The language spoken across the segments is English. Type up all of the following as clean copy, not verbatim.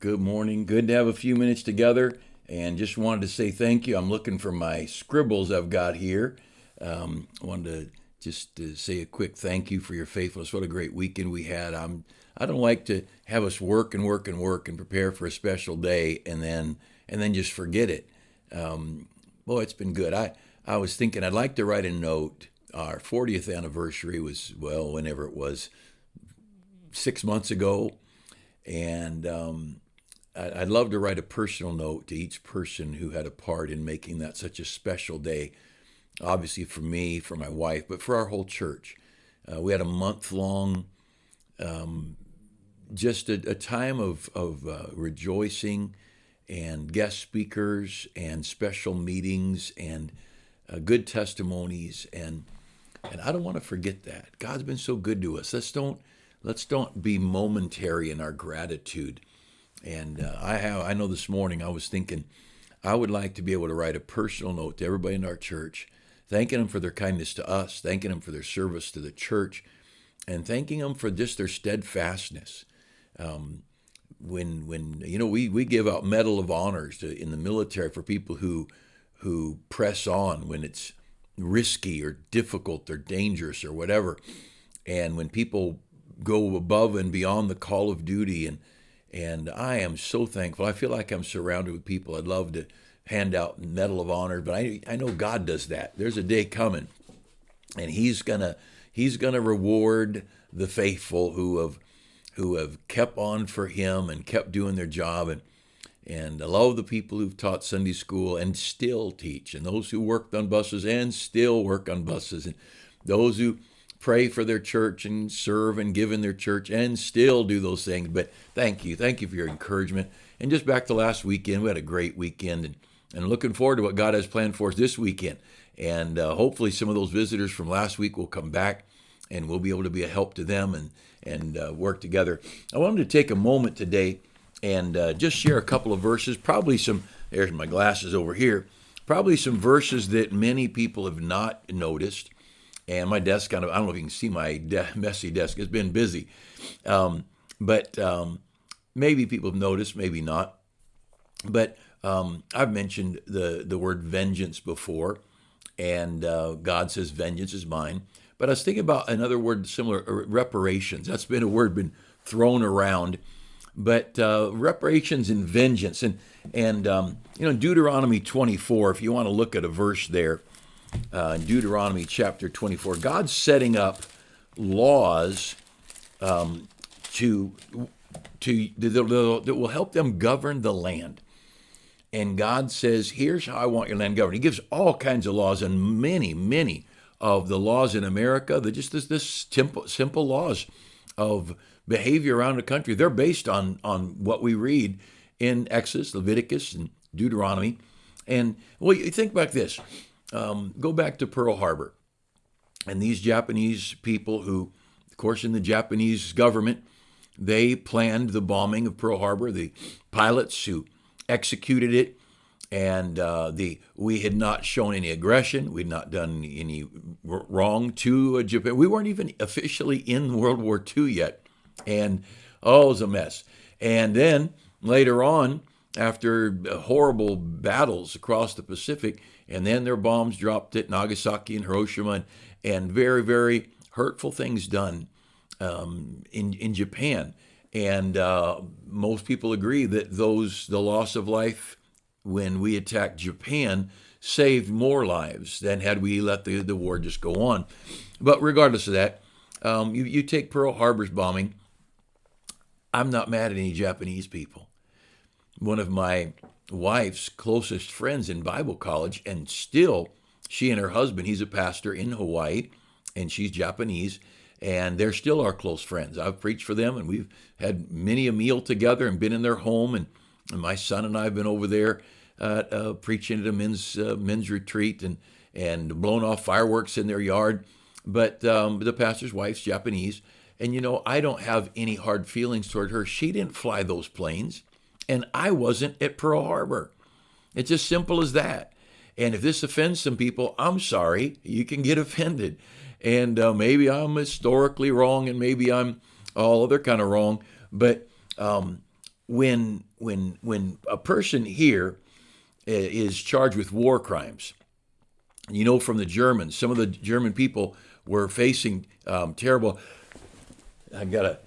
Good morning. Good to have a few minutes together. And just wanted to say thank you. I'm looking for my scribbles I've got here. Wanted to just say a quick thank you for your faithfulness. What a great weekend we had. I don't like to have us work and work and work and prepare for a special day and then just forget it. Boy, it's been good. I was thinking I'd like to write a note. Our 40th anniversary was, well, whenever it was, 6 months ago. And I'd love to write a personal note to each person who had a part in making that such a special day. Obviously, for me, for my wife, but for our whole church. We had a month long, just a time of rejoicing and guest speakers and special meetings and good testimonies. And I don't want to forget that. God's been so good to us. Let's don't be momentary in our gratitude. And I know this morning I was thinking I would like to be able to write a personal note to everybody in our church, thanking them for their kindness to us, thanking them for their service to the church, and thanking them for just their steadfastness. When we give out Medal of Honors in the military for people who press on when it's risky or difficult or dangerous or whatever, and when people go above and beyond the call of duty, and I am so thankful. I feel like I'm surrounded with people. I'd love to hand out Medal of Honor, but I know God does that. There's a day coming, and He's gonna reward the faithful who have kept on for Him and kept doing their job. And I love the people who've taught Sunday school and still teach, and those who worked on buses and still work on buses, and those who pray for their church and serve and give in their church and still do those things. But thank you for your encouragement. And just back to last weekend, we had a great weekend, and looking forward to what God has planned for us this weekend. And hopefully some of those visitors from last week will come back, and we'll be able to be a help to them and work together. I wanted to take a moment today and just share a couple of verses, there's my glasses over here, probably some verses that many people have not noticed. And my desk I don't know if you can see my messy desk. It's been busy. But maybe people have noticed, maybe not. But I've mentioned the word vengeance before. And God says, vengeance is mine. But I was thinking about another word similar, reparations. That's been a word been thrown around. But reparations and vengeance. And in Deuteronomy 24, if you want to look at a verse there, Deuteronomy chapter 24, God's setting up laws that will help them govern the land. And God says, here's how I want your land governed. He gives all kinds of laws, and many of the laws in America, they're just this simple laws of behavior around the country. They're based on what we read in Exodus, Leviticus, and Deuteronomy. And well, you think about this. Go back to Pearl Harbor. And these Japanese people who, of course, in the Japanese government, they planned the bombing of Pearl Harbor, the pilots who executed it, and we had not shown any aggression. We'd not done any wrong to Japan. We weren't even officially in World War II yet. And, it was a mess. And then later on, after horrible battles across the Pacific, and then their bombs dropped at Nagasaki and Hiroshima, and very, very hurtful things done in Japan. And most people agree that the loss of life when we attacked Japan saved more lives than had we let the war just go on. But regardless of that, you take Pearl Harbor's bombing. I'm not mad at any Japanese people. One of my wife's closest friends in Bible college, and still she and her husband, he's a pastor in Hawaii, and she's Japanese, and they're still our close friends. I've preached for them, and we've had many a meal together and been in their home, and my son and I have been over there preaching at a men's retreat and blown off fireworks in their yard. But the pastor's wife's Japanese, and I don't have any hard feelings toward her. She didn't fly those planes, and I wasn't at Pearl Harbor. It's as simple as that. And if this offends some people, I'm sorry. You can get offended. And maybe I'm historically wrong, and maybe I'm all other kind of wrong. But when a person here is charged with war crimes, you know, from the Germans, some of the German people were facing terrible. I gotta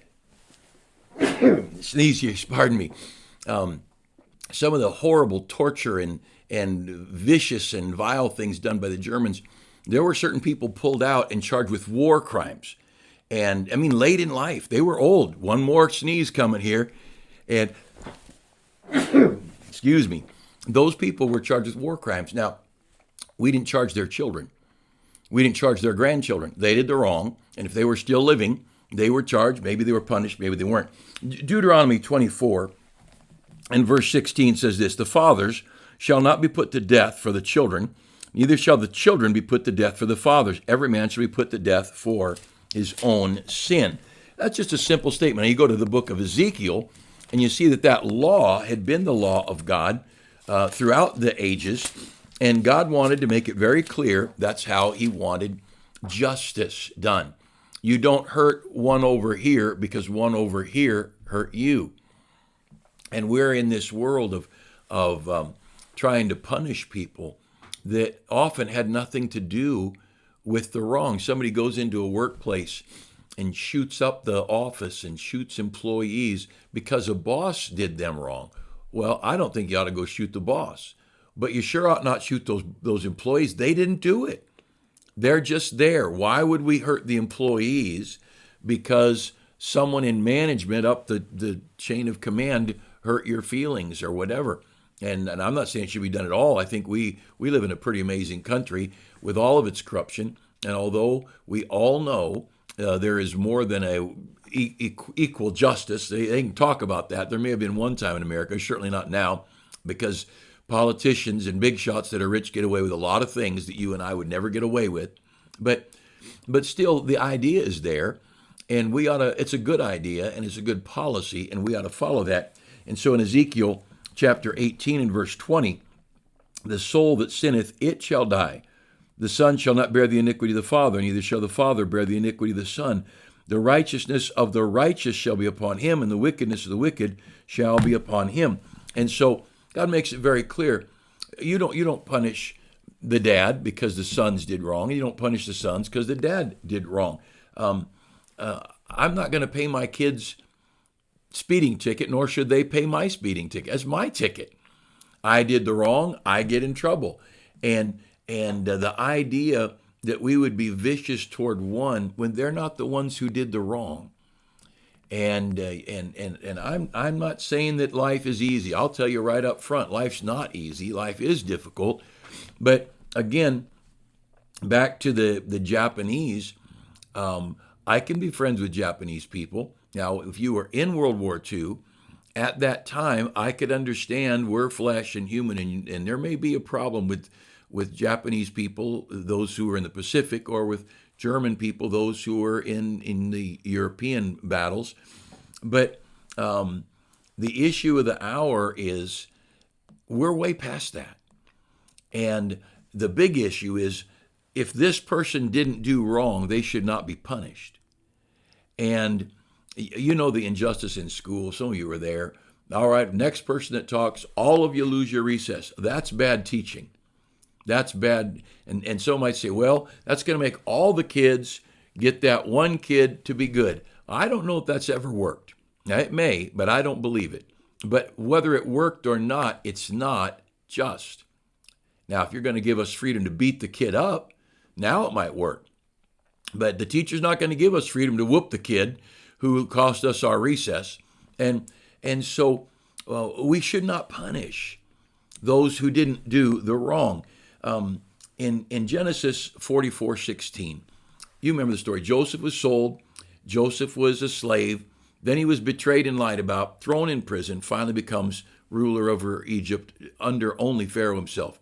sneeze here. Pardon me. Some of the horrible torture and vicious and vile things done by the Germans. There were certain people pulled out and charged with war crimes. And I mean, late in life, they were old. One more sneeze coming here. And, excuse me, those people were charged with war crimes. Now, we didn't charge their children. We didn't charge their grandchildren. They did the wrong. And if they were still living, they were charged. Maybe they were punished. Maybe they weren't. Deuteronomy 24 and verse 16 says this: the fathers shall not be put to death for the children, neither shall the children be put to death for the fathers. Every man shall be put to death for his own sin. That's just a simple statement. Now you go to the book of Ezekiel, and you see that that law had been the law of God throughout the ages, and God wanted to make it very clear that's how he wanted justice done. You don't hurt one over here because one over here hurt you. And we're in this world of trying to punish people that often had nothing to do with the wrong. Somebody goes into a workplace and shoots up the office and shoots employees because a boss did them wrong. Well, I don't think you ought to go shoot the boss, but you sure ought not shoot those employees. They didn't do it. They're just there. Why would we hurt the employees because someone in management up the chain of command hurt your feelings or whatever? And I'm not saying it should be done at all. I think we live in a pretty amazing country with all of its corruption. And although we all know there is more than equal justice, they can talk about that. There may have been one time in America, certainly not now, because politicians and big shots that are rich get away with a lot of things that you and I would never get away with. But still, the idea is there, and it's a good idea, and it's a good policy, and we ought to follow that. And so in Ezekiel chapter 18 and verse 20, the soul that sinneth, it shall die. The son shall not bear the iniquity of the father, neither shall the father bear the iniquity of the son. The righteousness of the righteous shall be upon him, and the wickedness of the wicked shall be upon him. And so God makes it very clear. You don't punish the dad because the sons did wrong, and you don't punish the sons because the dad did wrong. I'm not going to pay my kids speeding ticket, nor should they pay my speeding ticket. That's my ticket. I did the wrong, I get in trouble. And the idea that we would be vicious toward one when they're not the ones who did the wrong. And I'm not saying that life is easy. I'll tell you right up front, life's not easy. Life is difficult. But again, back to the Japanese, I can be friends with Japanese people. Now, if you were in World War II, at that time, I could understand we're flesh and human, and there may be a problem with Japanese people, those who were in the Pacific, or with German people, those who were in the European battles. But the issue of the hour is we're way past that. And the big issue is if this person didn't do wrong, they should not be punished. And you know the injustice in school. Some of you were there. All right, next person that talks, all of you lose your recess. That's bad teaching. That's bad. And some might say, well, that's going to make all the kids get that one kid to be good. I don't know if that's ever worked. Now, it may, but I don't believe it. But whether it worked or not, it's not just. Now, if you're going to give us freedom to beat the kid up, now it might work. But the teacher's not going to give us freedom to whoop the kid who cost us our recess. And so we should not punish those who didn't do the wrong. In Genesis 44:16, you remember the story. Joseph was sold. Joseph was a slave. Then he was betrayed and lied about, thrown in prison, finally becomes ruler over Egypt under only Pharaoh himself.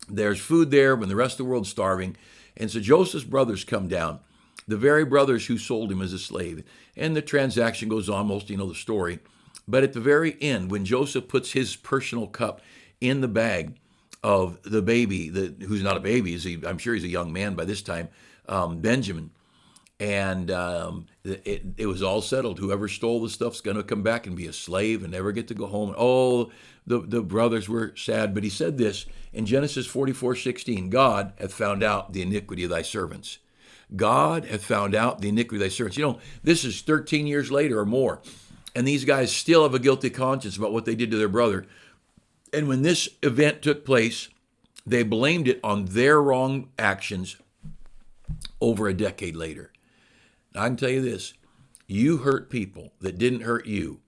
There's food there when the rest of the world's starving. And so Joseph's brothers come down, the very brothers who sold him as a slave. And the transaction goes on. Most of you know the story. But at the very end, when Joseph puts his personal cup in the bag of the baby, who's not a baby, I'm sure he's a young man by this time, Benjamin, And it was all settled. Whoever stole the stuff's going to come back and be a slave and never get to go home. Oh, the brothers were sad. But he said this in Genesis 44:16, God hath found out the iniquity of thy servants. God hath found out the iniquity of thy servants. You know, this is 13 years later or more. And these guys still have a guilty conscience about what they did to their brother. And when this event took place, they blamed it on their wrong actions over a decade later. I can tell you this, you hurt people that didn't hurt you,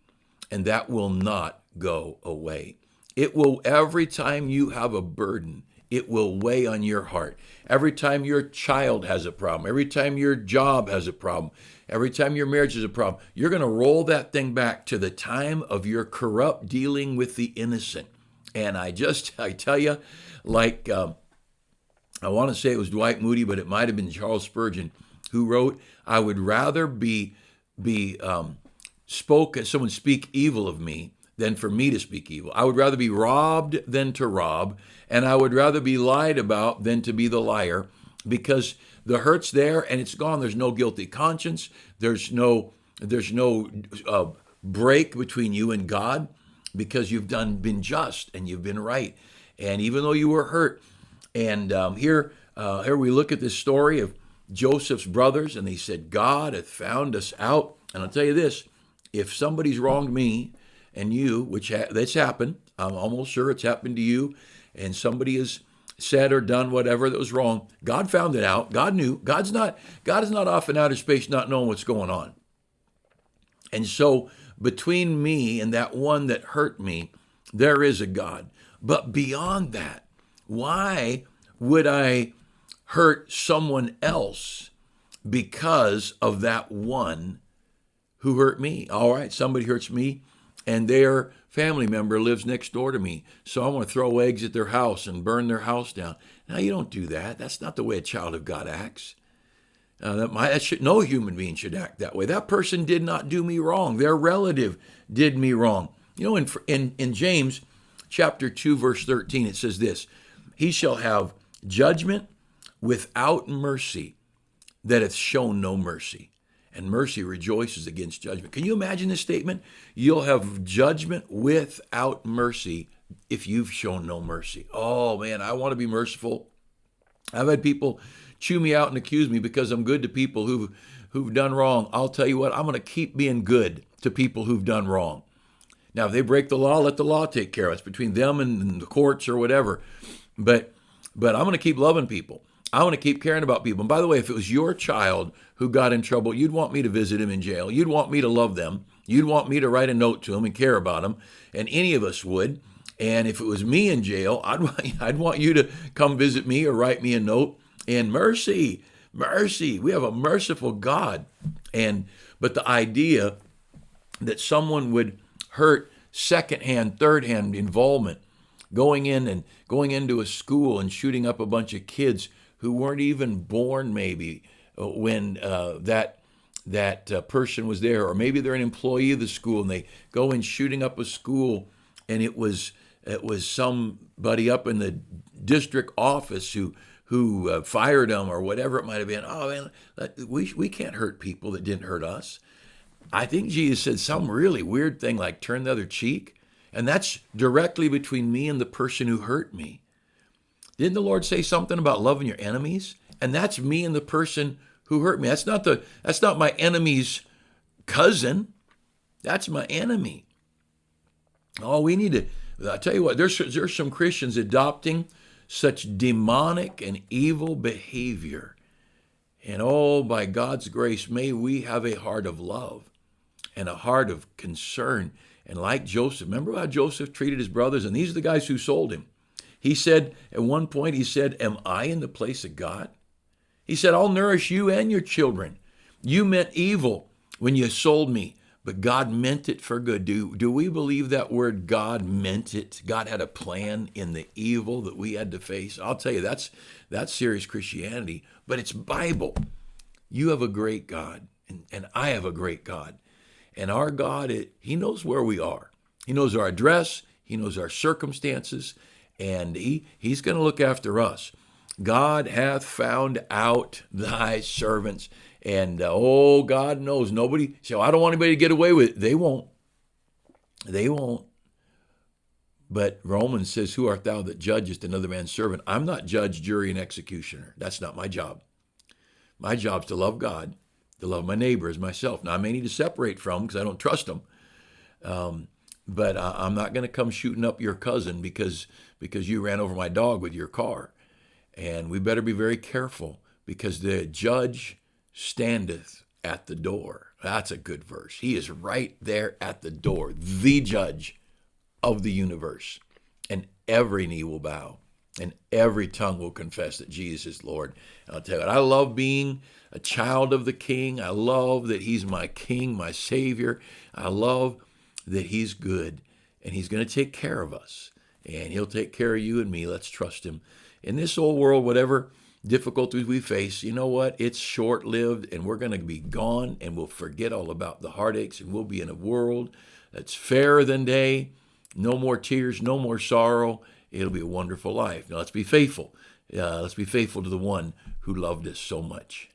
and that will not go away. It will, every time you have a burden, it will weigh on your heart. Every time your child has a problem, every time your job has a problem, every time your marriage has a problem, you're going to roll that thing back to the time of your corrupt dealing with the innocent. And I tell you, like, I want to say it was Dwight Moody, but it might have been Charles Spurgeon who wrote, I would rather someone speak evil of me than for me to speak evil. I would rather be robbed than to rob, and I would rather be lied about than to be the liar, because the hurt's there and it's gone. There's no guilty conscience. There's no break between you and God, because you've been just and you've been right. And even though you were hurt, and here we look at this story of Joseph's brothers, and they said, God hath found us out. And I'll tell you this, if somebody's wronged me and you, which that's happened, I'm almost sure it's happened to you, and somebody has said or done whatever that was wrong, God found it out. God knew. God is not off in outer space not knowing what's going on. And so between me and that one that hurt me, there is a God. But beyond that, why would I hurt someone else because of that one who hurt me? All right, somebody hurts me and their family member lives next door to me, so I'm going to throw eggs at their house and burn their house down. Now, you don't do that. That's not the way a child of God acts. No human being should act that way. That person did not do me wrong. Their relative did me wrong. You know, in James chapter 2, verse 13, it says this, he shall have judgment without mercy that hath shown no mercy, and mercy rejoices against judgment. Can you imagine this statement? You'll have judgment without mercy if you've shown no mercy. Oh man, I want to be merciful. I've had people chew me out and accuse me because I'm good to people who've done wrong. I'll tell you what, I'm going to keep being good to people who've done wrong. Now, if they break the law, let the law take care of it. It's between them and the courts or whatever. But I'm going to keep loving people. I want to keep caring about people. And by the way, if it was your child who got in trouble, you'd want me to visit him in jail. You'd want me to love them. You'd want me to write a note to them and care about them. And any of us would. And if it was me in jail, I'd want you to come visit me or write me a note. And mercy. We have a merciful God. But the idea that someone would hurt secondhand, thirdhand involvement, going into a school and shooting up a bunch of kids who weren't even born maybe when that person was there, or maybe they're an employee of the school and they go in shooting up a school, and it was somebody up in the district office who fired them or whatever it might have been. Oh man, we can't hurt people that didn't hurt us. I think Jesus said some really weird thing like turn the other cheek. And that's directly between me and the person who hurt me. Didn't the Lord say something about loving your enemies? And that's me and the person who hurt me. That's not my enemy's cousin. That's my enemy. Oh, we need to, I'll tell you what, there's some Christians adopting such demonic and evil behavior. And oh, by God's grace, may we have a heart of love and a heart of concern. And like Joseph, remember how Joseph treated his brothers? And these are the guys who sold him. He said, at one point, am I in the place of God? He said, I'll nourish you and your children. You meant evil when you sold me, but God meant it for good. Do we believe that word, God meant it? God had a plan in the evil that we had to face? I'll tell you, that's serious Christianity, but it's Bible. You have a great God, and I have a great God. And our God, he knows where we are. He knows our address. He knows our circumstances. And he's going to look after us. God hath found out thy servants. And oh, God knows nobody. So I don't want anybody to get away with it. They won't. They won't. But Romans says, who art thou that judgest another man's servant? I'm not judge, jury, and executioner. That's not my job. My job's to love God, to love my neighbor as myself. Now, I may need to separate from them because I don't trust them. But I'm not going to come shooting up your cousin because you ran over my dog with your car. And we better be very careful, because the judge standeth at the door. That's a good verse. He is right there at the door, the judge of the universe. And every knee will bow and every tongue will confess that Jesus is Lord. And I'll tell you what, I love being a child of the King. I love that he's my King, my Savior. I love that he's good, and he's going to take care of us, and he'll take care of you and me. Let's trust him. In this old world, whatever difficulties we face, you know what? It's short-lived, and we're going to be gone, and we'll forget all about the heartaches, and we'll be in a world that's fairer than day. No more tears, no more sorrow. It'll be a wonderful life. Now, let's be faithful. Let's be faithful to the one who loved us so much.